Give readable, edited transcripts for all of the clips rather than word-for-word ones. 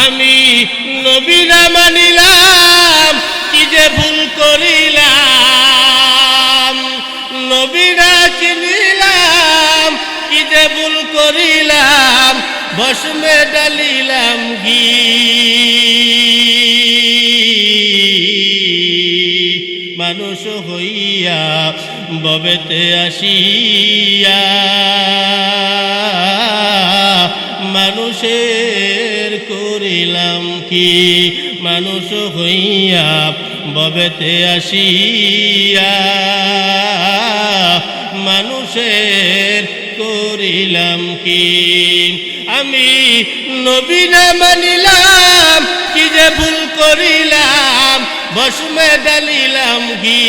আমি নবী না মানিলাম কি যে ভুল করিলাম, নবী না চিনিলাম কি যে ভুল করিলাম, ভস্মে ডালিলাম ঘি। মানুষ হইয়া ববেতে আসিয়া মানুষের করিলাম কি, মানুষ হইয়া ববেতে আসিয়া মানুষের করিলাম কি। আমি নবী না মানিলাম কি যে ভুল করিলাম, ভস্মে ডালিলাম ঘি।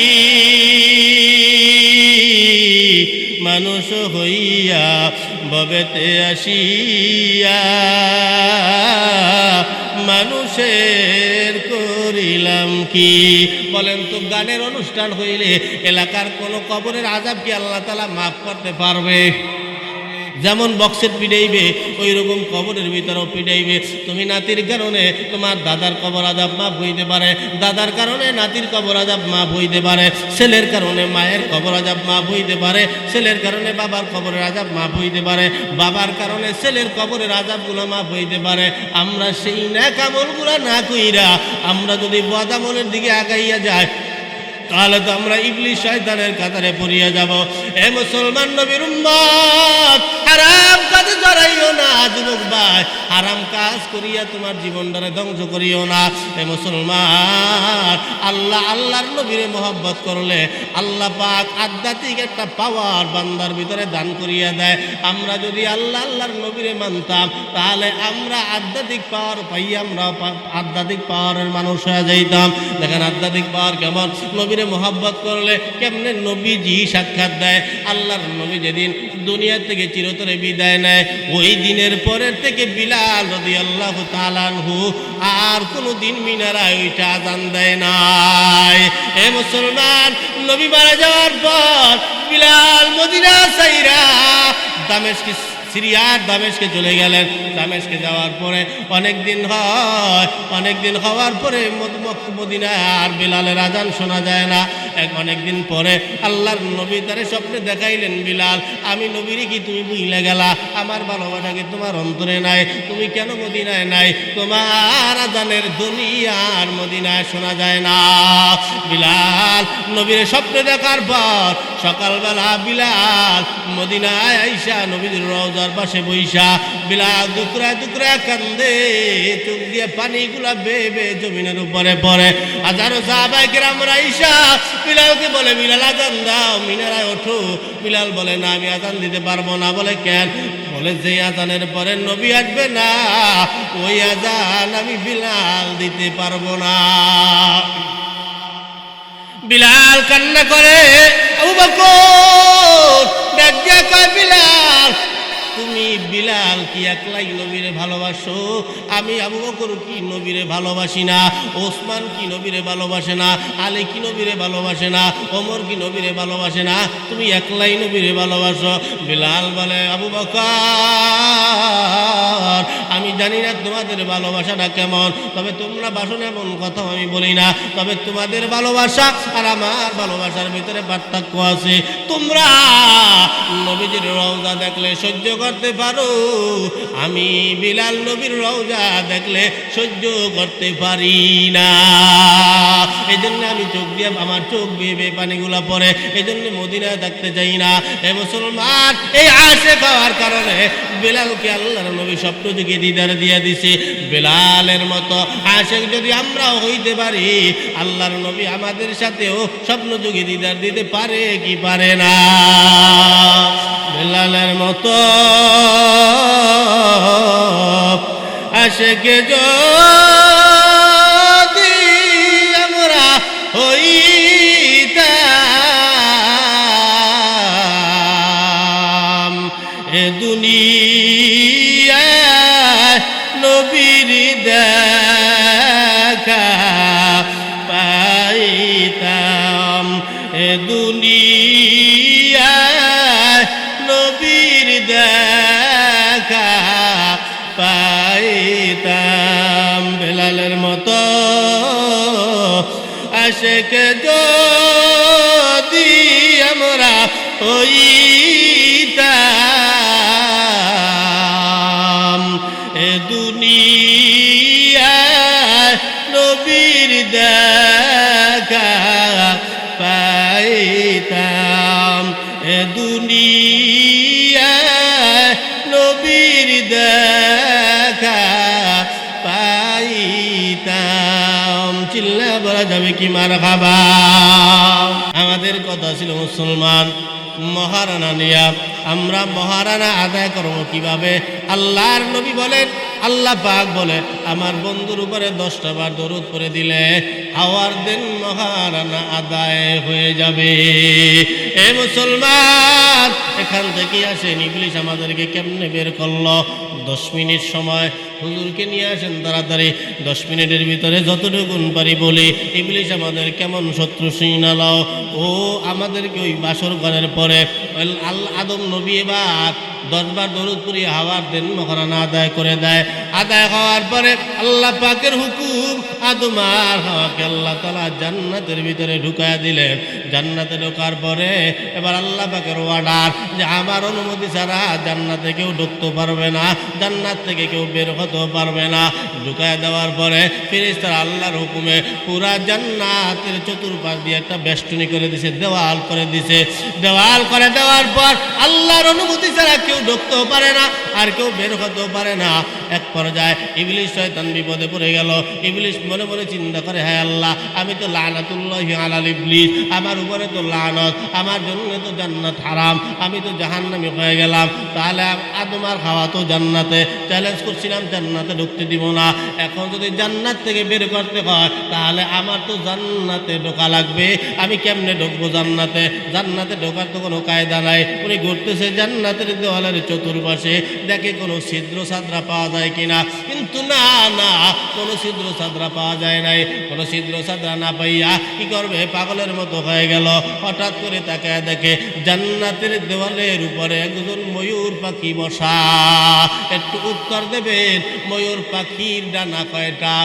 মানুষ হইয়া ববেতে আসিয়া মানুষের করিলাম কি। বলেন তো, গানের অনুষ্ঠান হইলে এলাকার কোন কবরের আযাব কি আল্লাহ তাআলা মাফ করতে পারবে? যেমন বক্সের পিটাইবে ওই রকম কবরের ভিতরেও পিটাইবে। তুমি নাতির কারণে তোমার দাদার কবর আযাব মাফ হইতে পারে, দাদার কারণে নাতির কবর আযাব মাফ হইতে পারে, ছেলের কারণে মায়ের কবর আযাব মাফ হইতে পারে, ছেলের কারণে বাবার কবরের আযাব মাফ হইতে পারে, বাবার কারণে ছেলের কবরের আযাবগুলো মাফ হইতে পারে। আমরা সেই নেক আমলগুলো না কইরা আমরা যদি বদ আমলের দিকে আগাইয়া যাই তাহলে তো আমরা ইবলিস শয়তানের কাতারে পড়িয়া যাব। এ মুসলমান নবীর উম্মত, হারাম কাজে জড়াইও না যুবক ভাই, হারাম কাজ করিয়া তোমার জীবনটারে ধ্বংস করিও না। এ মুসলমান, আল্লাহর নবীরে মহব্বত করলে আল্লাহ পাক আধ্যাত্মিক একটা পাওয়ার বান্দার ভিতরে দান করিয়া দেয়। আমরা যদি আল্লাহর নবীরে মানতাম তাহলে আমরা আধ্যাত্মিক পাওয়ার পাইয়া আমরা আধ্যাত্মিক পাওয়ারের মানুষ হয়ে যাইতাম। দেখেন আধ্যাত্মিক পাওয়ার কেমন, নবীরে মোহাব্বত করলে কেমনে নবীজি সাক্ষাৎ দেয়। আল্লাহর নবী যেদিন দুনিয়া থেকে চিরতরে বিদায় নেয়, ওই দিনের পরের থেকে বিলাল রাদিয়াল্লাহু তাআলা আনহু আর কোনো দিন মিনারায় ওইটা আযান দেয় নাই। এ মুসলমান, নবী মারা যাওয়ার পর বিলাল মদিনা ছাইরা দামেস্ক সিরিয়ার দামেস্কে চলে গেলেন। দামেস্কে যাওয়ার পরে অনেক দিন হওয়ার পরে মদিনায় আর বিলালের আযান শোনা যায় না। অনেক দিন পরে আল্লাহর নবী তারে স্বপ্নে দেখাইলেন, বিলাল, আমি নবীরে কি তুমি ভুলে গেলা? আমার ভালোবাসা কি তোমার অন্তরে নাই? তুমি কেন মদিনায় নাই? তোমার আযানের ধ্বনি আর মদিনায় শোনা যায় না। বিলাল নবীরে স্বপ্নে দেখার পর সকালবেলা বিলাল মদিনায় আইসা নবীর রওজার পাশে বইসা বিলাল দুকরা দুকরা কান্দে, চোখ দিয়ে পানিগুলা বেয়ে বেয়ে জমিনের উপরে পড়ে। হাজারো সাহাবায়ে কেরামরা আইসা বিলালকে বলে, বিলাল আযান দাও, মিনারায় ওঠো। বিলাল বলে, না, আমি আযান দিতে পারবো না। বলে, কেন? বলে, যে আযানের পরে নবী আসবে না ওই আযান আমি বিলাল দিতে পারবো না। বিলাল কান্না করে। আবু বকর ডাক দিয়া কয়, বিলাল, তুমি বিলাল কি একলাই নবীরে ভালোবাসো? আমি আবু বকর কি নবীরে ভালোবাসি না? ওসমান কি নবীরে ভালোবাসে না? আলী কি নবীরে ভালোবাসে না? ওমর কি নবীরে ভালোবাসে না? তুমি একলাই নবীরে ভালোবাসো। বিলাল বলে, আবু বকর, আমি জানি না তোমাদের ভালোবাসাটা কেমন, তবে তোমরা বাসো না এমন কথা আমি বলি না, তবে তোমাদের ভালোবাসা আর আমার ভালোবাসার ভিতরে পার্থক্য আছে। তোমরা নবীজির রওজা দেখলে সহ্য করতে পারো, আমি বিলাল নবীর রওজা দেখলে সহ্য করতে পারি না। এই জন্য আমি চোখ দিয়ে, আমার চোখ বেয়ে পানিগুলা পড়ে, এই জন্য মদিনায় থাকতে চাই না। এ মুসলমান, এই আশিক হওয়ার কারণে বিলালকে আল্লাহর নবী স্বপ্ন যুগে দিদার দিয়ে দিছে। বিলালের মতো আশিক যদি আমরাও হইতে পারি, আল্লাহর নবী আমাদের সাথেও স্বপ্ন যুগে দিদার দিতে পারে কি পারে না? বিলালের মতো আশিক যদি আমরা হইতাম, এ দুনিয়ায় নবীর দেখা পাইতাম, এ দুনিয়ায় নবীর দেখা পাইতাম। বেলালের মতো আশেক যদি আমরা হইতাম এ দুনিয়ায় নবীর দেখা পাইতাম এ দুনিয়ায় নবীর দেখা পাইতাম। চিল্লা বলা যাবে কি মারহাবা। আমাদের কথা ছিল মুসলমান মহারানা নিয়া আমরা মহারানা আদায় করবো কিভাবে? আল্লাহর নবী বলেন, আল্লাহ পাক বলে আমার বন্ধুর উপরে 10টা বার দরুদ করে দিলে হাওয়ার দিন মহারানা আদায় হয়ে যাবে। এ মুসলমান, এখান থেকে আসেন ইবলিশ আমাদেরকে কেমনে বের করলো? 10 মিনিট সময় হুজুরকে নিয়ে আসেন তাড়াতাড়ি। 10 মিনিটের ভিতরে যতটুকুন পারি বলি ইবলিশ আমাদের কেমন শত্রু সিনালাও। ও আমাদেরকে ওই বাসর ঘরের পরে আদম নবী এবার 10 বার দরুদ পড়ি হাওয়ার দিন মহারানা আদায় করে দেয়। আদায় হওয়ার পরে আল্লাহ পাকের হুকুম আদম আর হাওয়াকে আল্লাহ তাআলা জান্নাতের ভিতরে ঢুকায়া দিলেন। জান্নাতে ঢোকার পরে এবার আল্লাহ পাকের অর্ডার যে আমার অনুমতি ছাড়া জান্নাতে কেউ ঢুকতে পারবে না, জান্নাত থেকে কেউ বের হতে পারবে না। ঢুকায়া দেওয়ার পরে ফেরেশতারা আল্লাহর হুকুমে পুরা জান্নাতের চতুর্পাশ দিয়ে একটা বেষ্টনী করে দিছে, দেওয়াল করে দিছে। দেওয়াল করে দেওয়ার পর আল্লাহর অনুমতি ছাড়া কেউ ঢুকতেও পারে না আর কেউ বের হতেও পারে না। এক পর্যায়ে ইবলিশ শয়তান বিপদে পড়ে গেল। ইবলিশ মনে মনে চিন্তা করে, হ্যাঁ আল্লাহ, আমি তো লানাতুল্লাহি আলাল ইবলিশ, আমার উপরে তো লানত, আমার জন্য তো জান্নাত হারাম, আমি তো জাহান্নামী হয়ে গেলাম। তাহলে আদম আর হাওয়া তো জান্নাতে, চ্যালেঞ্জ করছিলাম জান্নাতে ঢুকতে দিব না। এখন যদি জান্নাত থেকে বের করতে হয় তাহলে আমার তো জান্নাতে ঢোকা লাগবে। আমি কেমনে ঢুকবো জান্নাতে? জান্নাতে ঢোকার তো কোনো কায়দা নাই। উনি ঘুরতেছে জান্নাতের দেওয়ালের চতুর্পাশে, দেখে কোনো ছিদ্র সাদরা পাওয়া যায় কিনা, কিন্তু না না, কোনো ছিদ্র সাদরা পাওয়া যায় নাই। কোনো ছিদ্র সাদরা না পাইয়া কি করবে? পাগলের মতো হয়ে গেল। হঠাৎ করে তাকায় দেখে জান্নাতের দেওয়ালের উপরে একজন ময়ূর পাখি বসা। একটু উত্তর দেবেন, ময়ূর পাখির ডানা কয়টা?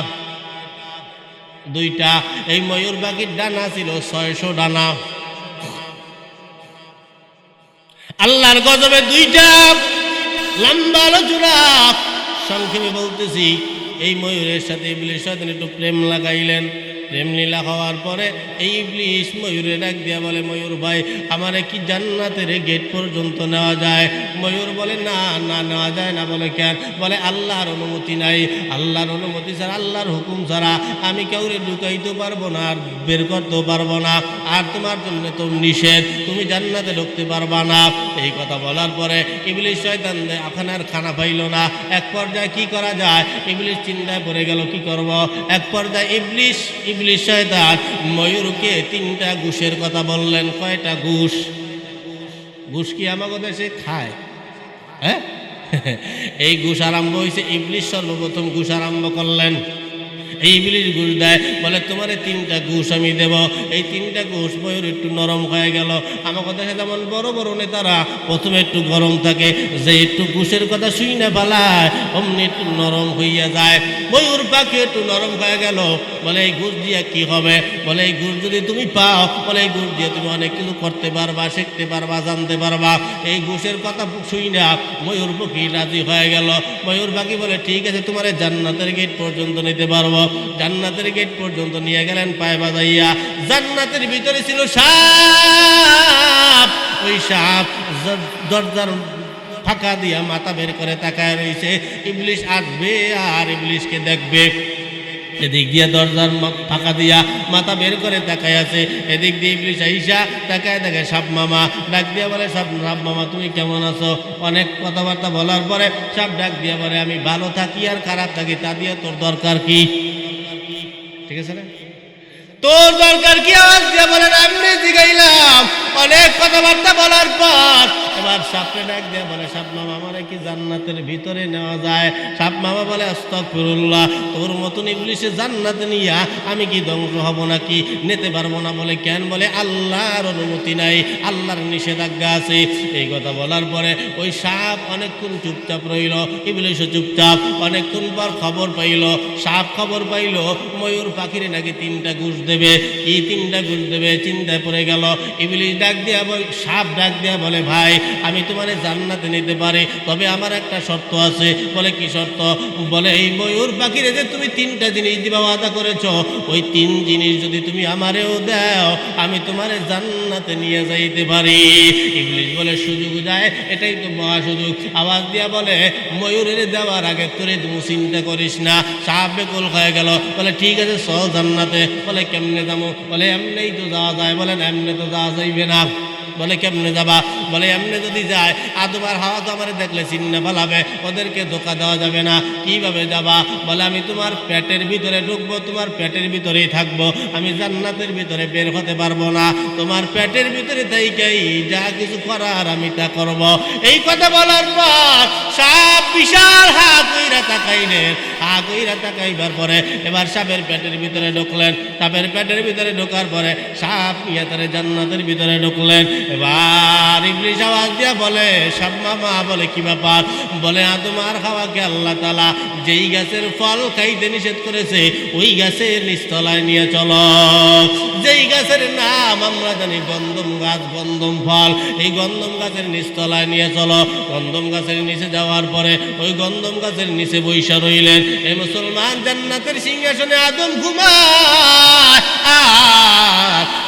2টা। এই ময়ূর পাখির ডানা ছিল 600 ডানা। আল্লাহর গজবে 2টা লম্বা জোড়া। সংক্ষেপে বলতেছি, এই ময়ূরের সাথে ইবলিশ শয়তান একটু প্রেম লাগাইলেন। প্রেম লীলা হওয়ার পরে এই ইবলিশ ময়ূরে ডাক দিয়া বলে, ময়ূর ভাই, আমারে কি জান্নাতের গেট পর্যন্ত নেওয়া যায়? ময়ূর বলে, না না, নেওয়া যায় না। বলে কেন? বলে আল্লাহর অনুমতি নাই। আল্লাহর অনুমতি ছাড়া, আল্লাহর হুকুম ছাড়া আমি কাউরে ঢুকাইতে পারবো না আর বের করতেও পারবো না। আর তোমার জন্য তো নিষেধ, তুমি জান্নাতে ঢুকতে পারবা না। এই কথা বলার পরে ইবলিশ শয়তান এখন আর খানা পাইল না। এক পর্যায়ে কি করা যায়? ইবলিশ চিন্তায় পড়ে গেল, কি করব? এক পর্যায়ে ইবলিশ শয়তান ময়ূরকে 3টা ঘুষের কথা বললেন। কয়টা ঘুষ? ঘুষ কি আমাকে দেশে খায়? হ্যাঁ, এই ঘুষ আরম্ভ হয়েছে। ইবলিশ সর্বপ্রথম ঘুষ আরম্ভ করলেন। এই ইবলিশ ঘুষ দেয়, বলে তোমারে 3টা ঘুষ আমি দেব। এই 3টা ঘুষ ময়ূর একটু নরম হয়ে গেল। আমাকে দেখে যেমন বড় বড় নেতারা প্রথমে একটু গরম থাকে, যে একটু ঘুষের কথা শুই না ফেলায় অমনি একটু নরম হইয়া যায়। ময়ূর পাখি একটু নরম হয়ে গেল। বলে এই ঘুষ দিয়ে কি হবে? বলে এই ঘুষ যদি তুমি পাও, বলে এই ঘুষ দিয়ে তুমি অনেক কিছু করতে পারবা, শিখতে পারবা, জানতে পারবা। এই ঘুষের কথা শুই না ময়ূর পাখি রাজি হয়ে গেল। ময়ূর পাখি বলে, ঠিক আছে, তোমার জান্নাতের গেট পর্যন্ত নিতে পারবো। জান্নাতের গেট পর্যন্ত নিয়ে গেলেন পায়ে বাজাইয়া। জান্নাতের ভিতরে ছিল সাপ। ওই সাপ দরজার ফাঁকা দিয়া মাথা বের করে তাকায় রয়েছে। ইবলিশ আসবে আর ইবলিশকে দেখবে। এদিক দিয়ে দরজার ফাঁকা দিয়া মাথা বের করে তাকায় আছে। এদিক দিয়ে ইবলিশ আইসা তাকায় দেখে সাপ মামা। ডাক দিয়া বলে, সাপ মামা তুমি কেমন আছো? অনেক কথাবার্তা বলার পরে সাপ ডাক দিয়া বলে, আমি ভালো থাকি আর খারাপ থাকি, তা দিয়ে তোর দরকার কি? ঠিক আছে না? তোর দরকার কি? আওয়াজ দিয়ে বলেন, আমি জিগাইলাম অনেক কথাবার্তা বলার পর এবার সাপে ডাক দিয়ে বলে, সাপ মামা আমারে কি জান্নাতের ভিতরে নেওয়া যায়? সাপ মামা বলে, আস্তাগফিরুল্লাহ, তোর মতন ইবলিশে জান্নাতে নিয়া আমি কি ধ্বংস হব নাকি? নিতে পারবো না। বলে কেন? বলে আল্লাহর অনুমতি নাই, আল্লাহর নিষেধাজ্ঞা আছে। এই কথা বলার পরে ওই সাপ অনেকক্ষণ চুপচাপ রইল, ইবলিশও চুপচাপ। অনেকক্ষণ পর খবর পাইল, সাপ খবর পাইল ময়ূর পাখিরে নাকি 3টা ঘুষ দেবে। কি 3টা ঘুষ দেবে? চিন্তায় পড়ে গেল। ইবলিশ ডাক দিয়া সাপ ডাক দিয়া বলে, ভাই আমি তোমারে জান্নাতে নিতে পারি, তবে আমার একটা শর্ত আছে। বলে কি শর্ত? বলে এই ময়ূর পাখিরে যে তুমি 3টা জিনিস দিবা ওয়াদা করেছ, ওই 3 জিনিস যদি তুমি আমারেও দাও আমি তোমারে জান্নাতে নিয়ে যাইতে পারি। ইবলিশ বলে, সুযোগ যায়, এটাই তো মহা সুযোগ। আওয়াজ দিয়া বলে, ময়ূরের দেওয়ার আগে তোরে তুমি চিন্তা করিস না। সাপ বেকুল হয়ে গেল। বলে ঠিক আছে চল জান্নাতে। বলে কেমনে যাবো? বলে এমনেই তো যাওয়া যায়। বলেন এমনে তো যাওয়া যাইবে না। বলে কেমনে যাবা? বলে এমনি যদি যায় আদম আর হাওয়া তো আমার দেখলে চিন্না ফেলাবে, ওদেরকে ধোকা দেওয়া যাবে না। কিভাবে যাবা? বলে আমি তোমার পেটের ভিতরে ঢুকবো, তোমার পেটের ভিতরেই থাকবো, আমি জান্নাতের ভিতরে বের হতে পারবো না। তোমার পেটের ভিতরে থাইকাই যা কিছু করার আমি তা করব। এই কথা বলার পর সাপ বিশাল হাত কইরা তাকাইলেন। হাত কইরা তাকাইবার পরে এবার সাপের পেটের ভিতরে ঢুকলেন। সাপের পেটের ভিতরে ঢোকার পরে সাপ নিয়ে তারা জান্নাতের ভিতরে ঢুকলেন। এবার ইবলিশ আওয়াজ দিয়া বলে, সাপ মামা বলে কি ব্যাপার? বলে আদম আর হাওয়াকে আল্লাহ তাআলা যেই গাছের ফল খাইতে নিষেধ করেছে ওই গাছের নিচতলায় নিয়ে চলো। যেই গাছের নাম আমরা জানি গন্ধম গাছ, গন্ধম ফল, এই গন্ধম গাছের নিচতলায় নিয়ে চলো। গন্ধম গাছের নিচে যাওয়ার পরে ওই গন্ধম গাছের নিচে বৈশা রইলেন। এই মুসলমান জান্নাতের সিংহাসনে আদম ঘুমায়,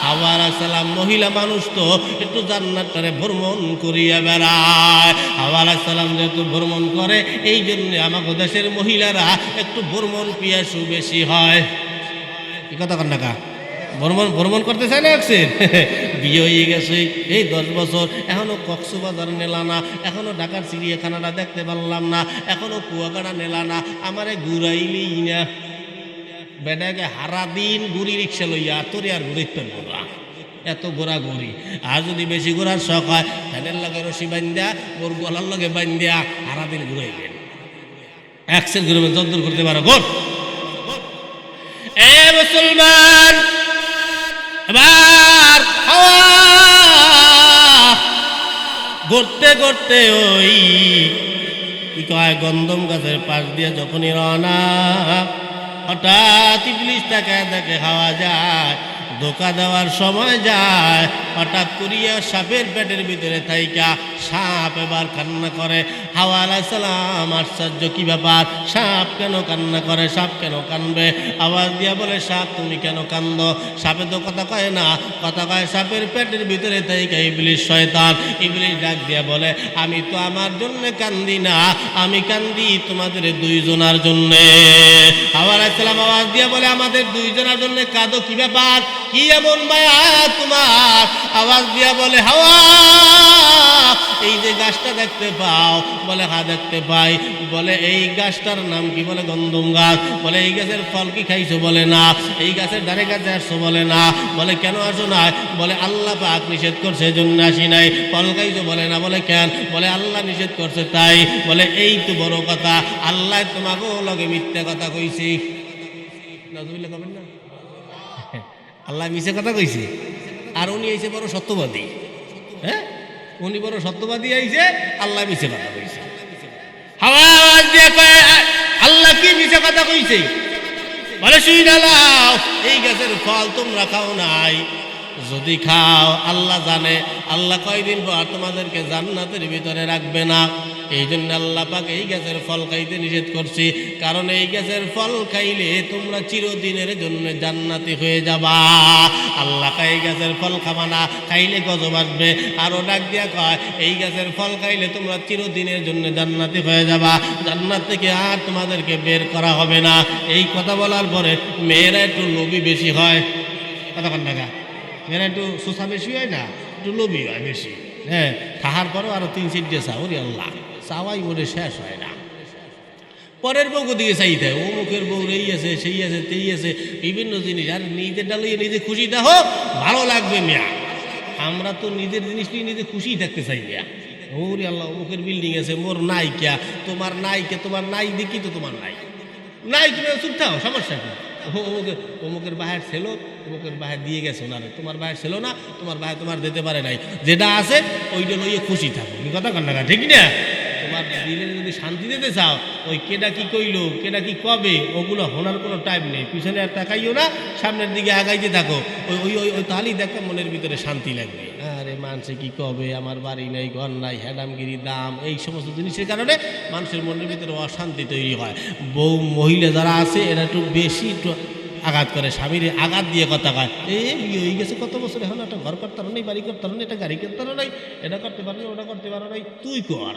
হাওয়া আলাইহিস সালাম মহিলা মানুষ তো একটু জান্নাতটারে ভ্রমণ করিয়া বেড়ায়। হাওয়া আলাইহিস সালাম যেহেতু ভ্রমণ করে, এই জন্য আমাদের দেশের মহিলারা একটু ভ্রমণ পিয়াসু বেশি হয়। কি কথা কন টাকা ভ্রমণ করতে চায় না? বিয়ে হয়ে গেছে এই 10 বছর, এখনো কক্সবাজার নেলা না, এখনো ঢাকার চিড়িয়াখানাটা দেখতে পারলাম না, এখনো কুয়াকাটা নেলা না, আমারে ঘুরাইলেই না। বেটাকে হারা দিন ঘুরি রিক্সা লইয়া তোরে আর ঘুরাইতে পারবো না, এত ঘোরাঘুরি। আর যদি বেশি ঘোরার শখ হয় ফ্যানের লগে রশি বান্ধিয়া ওর গলার লগে বান্ধিয়া হারা দিন ঘুরাইবেন। একসের ঘুরবেন, যদ্দূর করতে পারো ঘোর। এ মুসলমান, এবার ঘুরতে ঘুরতে ওই কি কয় গন্ধম গাছের পাশ দিয়ে যখনই রওনা, হঠাৎ ইবলিশ তাকে দেখে হাওয়া যায়, ধোকা দেওয়ার সময় যায়। হঠাৎ করিয়া সাপের পেটের ভিতরে থাইকা সাপ এবার কান্না করে। হাওয়া আলাইহিস সালাম আশ্চর্য, কি ব্যাপার? সাপ কেন কান্না করে? সাপ কেন কানবে? আওয়াজ দিয়া বলে, সাপ তুমি কেন কান্দ? সাপে তো কথা কয় না, কথা কয় সাপের পেটের ভিতরে থাইকা ইবলিশ শয়তান। ইবলিশ ডাক দিয়া বলে, আমি তো আমার জন্য কান্দি না, আমি কান্দি তোমাদের 2 জনের জন্য। হাওয়া আলাইহিস সালাম আওয়াজ দিয়া বলে, আমাদের 2 জনের জন্য কাঁদো, কি ব্যাপার? কি এমন মায়া তোমার? আওয়াজ দিয়া বলে, হাওয়া এই যে গাছটা দেখতে পাও? বলে হ্যাঁ দেখতে পাই। বলে এই গাছটার নাম কি? বলে গন্ধম গাছ। বলে এই গাছের ফল কি খাইছো? বলে না। এই গাছের ধারে কাছে আসছো? বলে না। বলে কেন আসো না? বলে আল্লাহ পাক নিষেধ করছে এজন্য আসি নাই। ফল খাইছো? বলে না। বলে কেন? বলে আল্লাহ নিষেধ করছে তাই। বলে এই তো বড় কথা, আল্লাহ তোমাকে লগে মিথ্যা কথা কইছি। নাজুবিল্লাহ কবেন না, আল্লাহ মিছে কথা কইছে, আর উনি আইছে বড় সত্যবাদী। হ্যাঁ, উনি বড় সত্যবাদী আইছে, আল্লাহ মিছে কথা কইছে। হাওয়া আওয়াজ দিয়ে কয়, আল্লাহ কি মিছে কথা কইছে? বলে শুইনা লাও, এই গাছের ফল তোমরা খাও নাই, যদি খাও আল্লাহ জানে আল্লাহ কয়দিন পর তোমাদেরকে জান্নাতের ভিতরে রাখবে না। এই জন্য আল্লাহ পাক এই গাছের ফল খাইতে নিষেধ করছি, কারণ এই গাছের ফল খাইলে তোমরা চিরদিনের জন্য জান্নাতি হয়ে যাবা। আল্লাহ এই গাছের ফল খাবা না, খাইলে গজব আসবে। আরো ডাক দিয়া কয়, এই গাছের ফল খাইলে তোমরা চিরদিনের জন্য জান্নাতি হয়ে যাবা, জান্নাত থেকে আর তোমাদেরকে বের করা হবে না। এই কথা বলার পরে মেয়েরা একটু লোভী বেশি হয়। কতক্ষণ টাকা মেয়েরা একটু সোসা বেশি হয় না, একটু লোভী হয় বেশি। হ্যাঁ, খাহার পরও আরো 3-4 চা, ওরে আল্লাহ, চাওয়াই ওরে শেষ হয় না। পরের বউকে দিকে চাইতে হয়, ও মুখের বউ এই আছে সেই আছে তেই আছে বিভিন্ন জিনিস, আর নিজের ডালিয়ে নিজে খুশি দেখো, ভালো লাগবে মিয়া। আমরা তো নিজের জিনিস নিয়ে নিজে খুশিই থাকতে চাই না। ওরে আল্লাহ, অমুকের বিল্ডিং আছে, মোর নাই ক্যা, তোমার নাই কে, তোমার নাই দেখি তো তোমার নাই, নাই তুমি চুপ থাও, সমস্যা কি? অমুকের বাহের ছিল, অমুকের বাহের দিয়ে গেছে ওনারে, তোমার বাহের ছিল না, তোমার বাহে তোমার দিতে পারে নাই, যেটা আছে ওইটা লইয়ে খুশি থাকো। কি কথা কন্যা, ঠিক না? তোমার দিলে যদি শান্তি দিতে চাও, ওই কেডা কি কইলো, কেডা কি কবে, ওগুলো হোনার কোনো টাইম নেই। পিছনে আর তাকাইও না, সামনের দিকে আগাইতে থাকো। ওই ওই ওই ওই তাহলেই দেখো মনের ভিতরে শান্তি লাগবে। আরে মানুষে কি কবে, আমার বাড়ি নাই, ঘর নাই, হ্যাডামগিরি দাম, এই সমস্ত জিনিসের কারণে মানুষের মনের ভিতরে অশান্তি তৈরি হয়। বউ মহিলা যারা আছে এরা একটু বেশি একটু আঘাত করে, স্বামীর আঘাত দিয়ে কথা কয়, বিয়ে হয়ে গেছে কত বছর, এখন একটা ঘর করতে পারো নাই, বাড়ি করতে পারো নাই, একটা গাড়ি করতে পারো নাই, এটা করতে পারো নাই, ওটা করতে পারো নাই, তুই কর।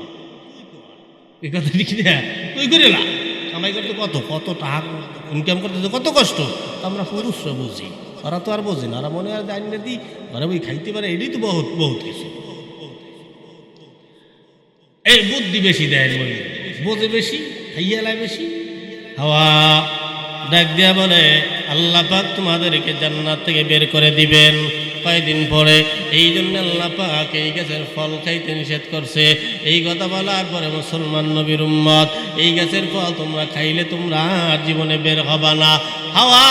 এই কথা ঠিক না? তুই করে না, কামাই করতে কত কত টাকা ইনকাম করতে কত কষ্ট, আমরা পুরুষরা বুঝি, ওরা তো আর বোঝে না। ওরা মনে হয় জানিয়ে দিই ঘরে বই খাইতে পারে, এটাই তো বহুত বহুত কিছু। এই বুদ্ধি বেশি দেয়, বোঝে বেশি, খাইয়ালায় বেশি। হাওয়া ডাক দিয়া বলে, আল্লাহ পাক তোমাদেরকে জান্নাত থেকে বের করে দিবেন কয়দিন পরে। এই জন্য আল্লাহ পাক এই গাছের ফল খাইতে নিষেধ করছে। এই কথা বলার পরে মুসলমান নবীর উম্মত, এই গাছের ফল তোমরা খাইলে তোমরা আর জীবনে বের হবা না। হাওয়া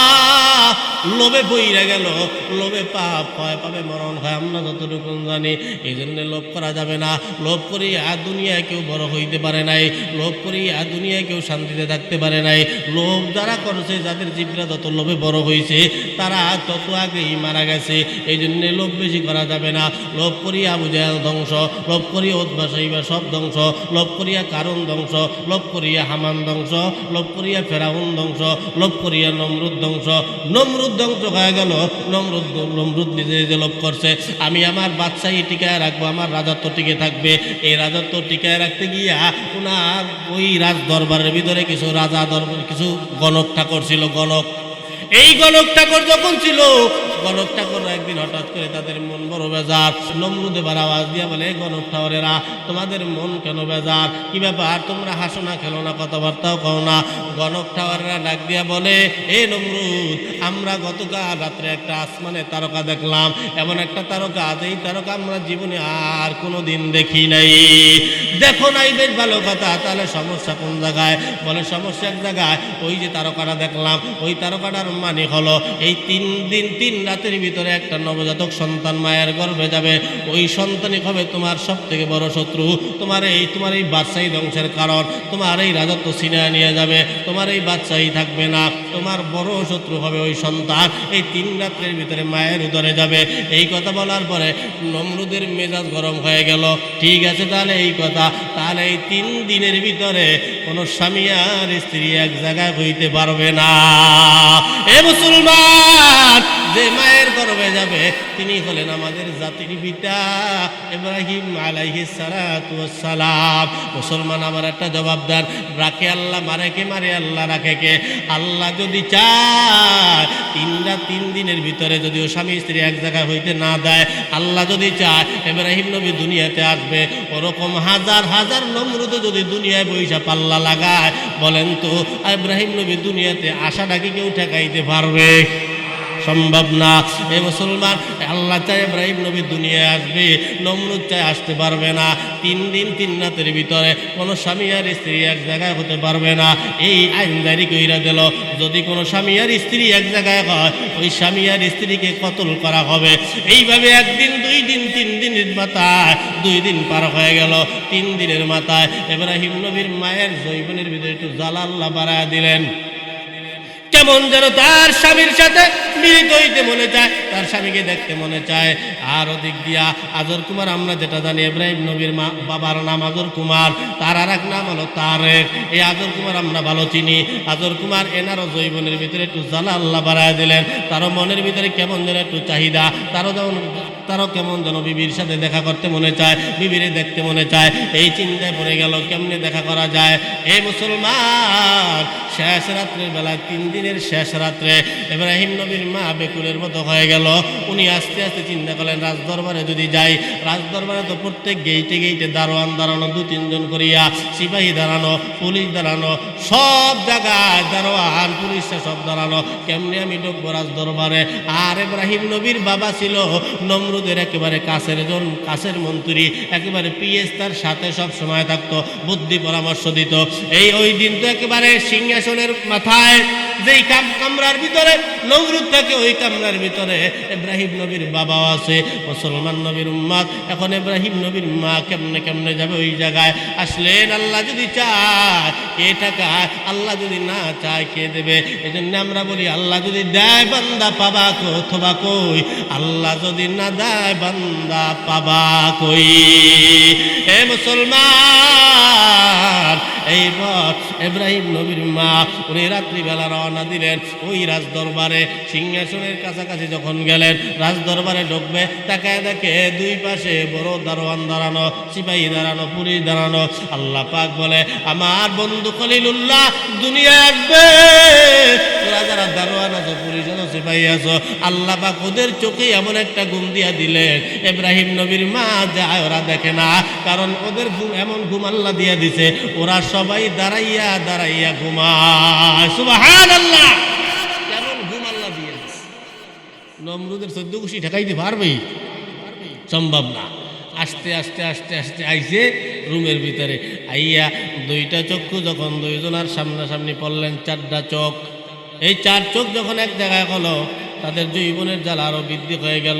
লোভে বইরা গেল, লোভে পাপ হয়, পাবে মরণ হয়, আমরা যতটুকু জানি। এই জন্য লোভ করা যাবে না। লোভ করি আর দুনিয়ায় কেউ বড় হইতে পারে নাই, লোভ করি আর দুনিয়ায় কেউ শান্তিতে থাকতে পারে নাই। লোভ যারা করছে, যাদের জিব্রা যত লোভে বড় হয়েছে, তারা তত আগেই মারা গেছে। এই জন্য লোভ বেশি করা যাবে না। লোভ করিয়া আবু জাহেল ধ্বংস, লোভ করিয়া উতবা সাইবা সব ধ্বংস, লোভ করিয়া কারুন ধ্বংস, লোভ করিয়া হামান ধ্বংস, লোভ করিয়া ফেরাউন ধ্বংস, লোভ করিয়া নমরুদ ধ্বংস। নমরুদ ধ্বংস হয়ে গেল। নমরুদ নিজে যে লোভ করছে, আমি আমার বাদশাহী টিকায় রাখবো, আমার রাজত্ব টিকে থাকবে। এই রাজত্ব টিকায় রাখতে গিয়া ওনার ওই রাজ দরবারের ভিতরে কিছু রাজা দরবার, কিছু গণক ঠাকুর ছিল। গণক, এই গণক ঠাকুর যখন ছিল, গণক ঠাকুর একদিন হঠাৎ করে তাদের মন বড় বেজার। নমরুদ এবার আওয়াজ দিয়া বলে, গণক ঠাকুরেরা তোমাদের মন কেন বেজার, কি ব্যাপার, তোমরা হাসো না, খেলো না, কথাবার্তাও কও না। গণক ঠাকুরেরা ডাক দিয়া বলে, এ নমরুদ, আমরা গতকাল রাত্রে একটা আসমানে তারকা দেখলাম, এমন একটা তারকা, এই তারকা আমরা জীবনে আর কোনো দিন দেখি নাই। দেখো নাই, বেশ ভালো কথা, তাহলে সমস্যা কোন জায়গায়? বলে সমস্যা এক জায়গায়, ওই যে তারকাটা দেখলাম, ওই তারকাটার মানে হলো এই 3 দিন 3 রাতের ভিতরে একটা নবজাতক সন্তান মায়ের গর্ভে যাবে। ওই সন্তানই হবে তোমার সব থেকে বড় শত্রু, তোমার এই বাদশাহী ধ্বংসের কারণ, তোমার এই রাজত্ব ছিনিয়ে নিয়ে যাবে, তোমার এই বাদশাহী থাকবে না, তোমার বড় শত্রু হবে ওই সন্তান। এই 3 রাত্রের ভিতরে মায়ের উদরে যাবে। এই কথা বলার পরে নমরুদের মেজাজ গরম হয়ে গেল। ঠিক আছে, তাহলে এই কথা, তাহলে এই 3 দিনের ভিতরে কোনো স্বামী আর স্ত্রী এক জায়গায় হইতে পারবে না। এ মুসলমান, যে মায়ের গর্ভে যাবে তিনি হলেন আমাদের জাতির পিতা ইব্রাহিম আলাইহিস সালাতু ওয়াস সালাম। মুসলমান, আমার একটা জবাব দেন, রাখে আল্লাহ, মারে কে? মারে আল্লাহ, রাখে কে? আল্লাহ যদি চায় 3 দিনের ভিতরে যদিও স্বামী স্ত্রী এক জায়গায় হইতে না দেয়, আল্লাহ যদি চায় ইব্রাহিম নবী দুনিয়াতে আসবে, ওরকম হাজার হাজার নমরুদ যদি দুনিয়ায় বইসা পাল্লা লাগায়, বলেন তো ইব্রাহিম নবী দুনিয়াতে আসাটাকে কেউ ঠেকাইতে পারবে? সম্ভব না। এই মুসলমান, আল্লাহ চায় ইব্রাহিম নবী দুনিয়ায় আসবে, নমরুদ চায় আসতে পারবে না। 3 দিন 3 রাতের ভিতরে কোনো স্বামী আর স্ত্রী এক জায়গায় হতে পারবে না। এই আইন জারি কইরা দিল, যদি কোনো স্বামী আর স্ত্রী এক জায়গায় হয়, ওই স্বামী আর স্ত্রীকে কতল করা হবে। এইভাবে 1 দিন 2 দিন 3 দিনের মাথায় 2 দিন পার হয়ে গেল। 3 দিনের মাথায় ইব্রাহিম নবীর মায়ের জৈবনের ভিতরে একটু জ্বালা আল্লাহ বাড়ায় দিলেন। কেমন যেন তার স্বামীর সাথে মিলিত হইতে মনে চায়, তার স্বামীকে দেখতে মনে চায়। আর ওদিক দিয়া আজর কুমার, আমরা যেটা জানি ইব্রাহিম নবীর বাবার নাম আজর কুমার, তার আর এক নাম হলো তারেক। এই আজর কুমার আমরা ভালো চিনি। আজর কুমার এনারও জৈবনের ভিতরে একটু জ্বালা আল্লাহ বাড়ায় দিলেন। তারও মনের ভিতরে কেমন যেন একটু চাহিদা, তারও কেমন যেন বিবির সাথে দেখা করতে মনে চায়, বিবিরে দেখতে মনে চায়। এই চিন্তায় পড়ে গেল কেমনে দেখা করা যায়। এই মুসলমান, শেষ রাত্রের বেলায় 3 দিনের শেষ রাত্রে ইব্রাহিম নবীর মা বেকুলের মতো হয়ে গেল। উনি আস্তে আস্তে চিন্তা করলেন, রাজদরবারে যদি যাই, রাজদরবারে তো প্রত্যেক গেইটে দারোয়ান দাঁড়ানো, 2-3 জন করিয়া সিপাহী দাঁড়ানো, পুলিশ দাঁড়ানো, সব জায়গায় দারোয়ান পুলিশ ইচ্ছা সব দাঁড়ানো, কেমনে আমি ঢুকবো রাজ দরবারে। আর ইব্রাহিম নবীর বাবা ছিল নমরুদের একেবারে কাছের মন্ত্রী, একেবারে পিএস, তার সাথে সব সময় থাকতো, বুদ্ধি পরামর্শ দিত। ওই দিন তো একেবারে সিংহাসনের মাথায় যেই কামরার ভিতরে নমরুদ থাকে, ওই কামরার ভিতরে ইব্রাহিম নবীর বাবাও আছে, মুসলমান নবীর উম্মত। এখন ইব্রাহিম নবীর মা কেমনে কেমনে যাবে ওই জায়গায়? আসলেন, আল্লাহ যদি চায় কে টাকায়, আল্লাহ যদি না চায় কে দেবে? এই জন্য আমরা বলি আল্লাহ যদি দেয় বান্দা পাবা অথবা কই, আল্লাহ যদি না দেয় বান্দা পাবা কই। এ মুসলমান, এইবার ইব্রাহিম নবীর মা উনি রাত্রিবেলা রওনা দিলেন ওই রাজ দরবারে। সিংহাসনের কাছাকাছি যখন গেলেন, রাজ দরবারে ঢুকবে, তাকায় দেখে দুই পাশে বড় দারোয়ান দাঁড়ানো, সিপাহী দাঁড়ানো, পুলিশ দাঁড়ানো। আল্লাহ পাক বলে, আমার বন্ধু খলিলুল্লাহ দুনিয়ায় আসবে, তোরা যারা দারোয়ান আছো, পুলিশ আছো, সিপাহী আছো, আল্লাহ পাক ওদের চোখে এমন একটা ঘুম দিয়া দিলেন, ইব্রাহিম নবীর মা যায় ওরা দেখে না, কারণ ওদের ঘুম এমন ঘুম আল্লাহ দিয়া দিছে, ওরা সবাই দাঁড়াইয়া দাঁড়াইয়া ঘুমায়। সুবহানাল্লাহ, কেমন ঘুম আল্লাহ দিয়ে দিছে। নমরুদের 14 খুশি ঠেকাইতে পারবে? সম্ভব না। আস্তে আস্তে আস্তে আস্তে আইছে রুমের ভিতরে, আইয়া দুইটা চক্ষু যখন দুইজনার সামনাসামনি পড়লেন, 4টা চোখ, এই 4 চোখ যখন এক জায়গায় হলো, তাদের জীবনের জ্বালা আরো বৃদ্ধি হয়ে গেল।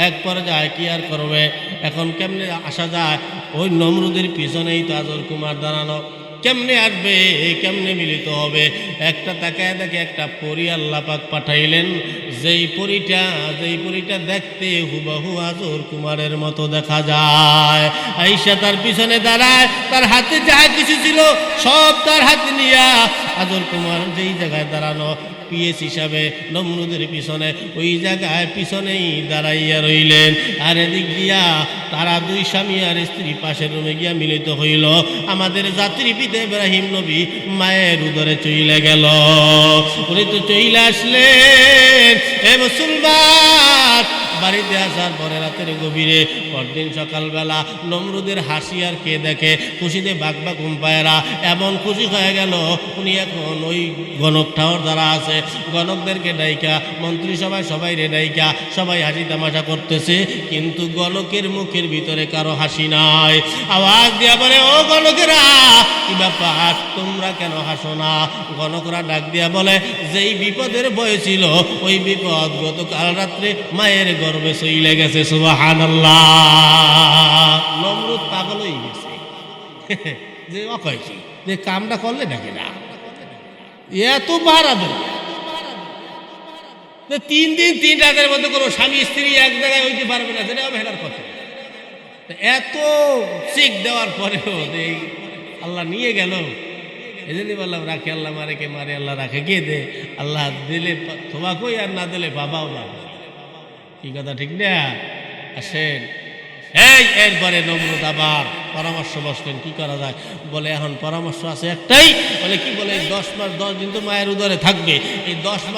এক পর্যায়ে কি আর করবে, এখন কেমনে আসা যায়? ওই নমরুদের পিছনেই তো আজর কুমার দাঁড়ানো, কেমনে আসবে, কেমনে মিলিত হবে? একটা তাকায় দেখে একটা পরী আল্লাহ পাক পাঠাইলেন, যেই পরীটা দেখতে হুবহু আজর কুমারের মতো দেখা যায়। আইসা তার পিছনে দাঁড়ায়, তার হাতে যা কিছু ছিল সব তার হাতে নিয়া আজর কুমার যেই জায়গায় দাঁড়ানো পিএস হিসাবে নমরুদের পিছনে, ওই জায়গায় পিছনেই দাঁড়াইয়া রইলেন। আর এদিক দিয়া তারা দুই স্বামী আর স্ত্রী পাশের রুমে গিয়া মিলিত হইল। আমাদের জাতির পিতা ইব্রাহিম নবী মায়ের উদরে চইলে গেল। উনি তো চইলে আসলেন। হে মুসলমান, বাড়িতে আসার পরে রাতের গভীরে পরদিন সকালবেলা নমরুদের হাসি আর কে দেখে? খুশিতে বাগবা কুম্পায়েরা এমন খুশি হয়ে গেল, উনি এখন ওই গণক ঠাওর যারা আছে গণকদেরকে ডাইকা, মন্ত্রী সবাই রে ডাইকা, সবাই হাসি তামাশা করতেছে, কিন্তু গণকের মুখের ভিতরে কারো হাসি নাই। আওয়াজ দিয়া বলে, ও গণকেরা, কি ব্যাপার, তোমরা কেন হাসো না? গণকরা ডাক দিয়া বলে, যেই বিপদের ভয় ছিল ওই বিপদ গতকাল রাত্রে মায়ের গর্বে চইলে গেছে। সুবহানাল্লাহ। নমরুদ পাগল হয়ে গেছে যে অকয়ছি যে কামটা করলে ডাকে না, এত ভাড়া দেবে 3 দিন 3 রাতের মধ্যে কোনো স্বামী স্ত্রী এক জায়গায় হইতে পারবে না, সেটা হেলার কথা। এত চেক দেওয়ার পরেও আল্লাহ নিয়ে গেল। এই জন্যই বললাম, রাখে আল্লাহ, মারে কে মারে আল্লাহ, রাখে কে দে আল্লাহ, দিলে তোমাকেই আর না দিলে বাবাও না। কি কথা ঠিক না? আসেন, এরপরে নমরুদ আবার পরামর্শ বসলেন, কি করা যায়? বলে, এখন পরামর্শ আছে একটাই। বলে কি? বলে 10 মাস 10 দিন তো মায়ের উদরে থাকবে, এই 10 মাস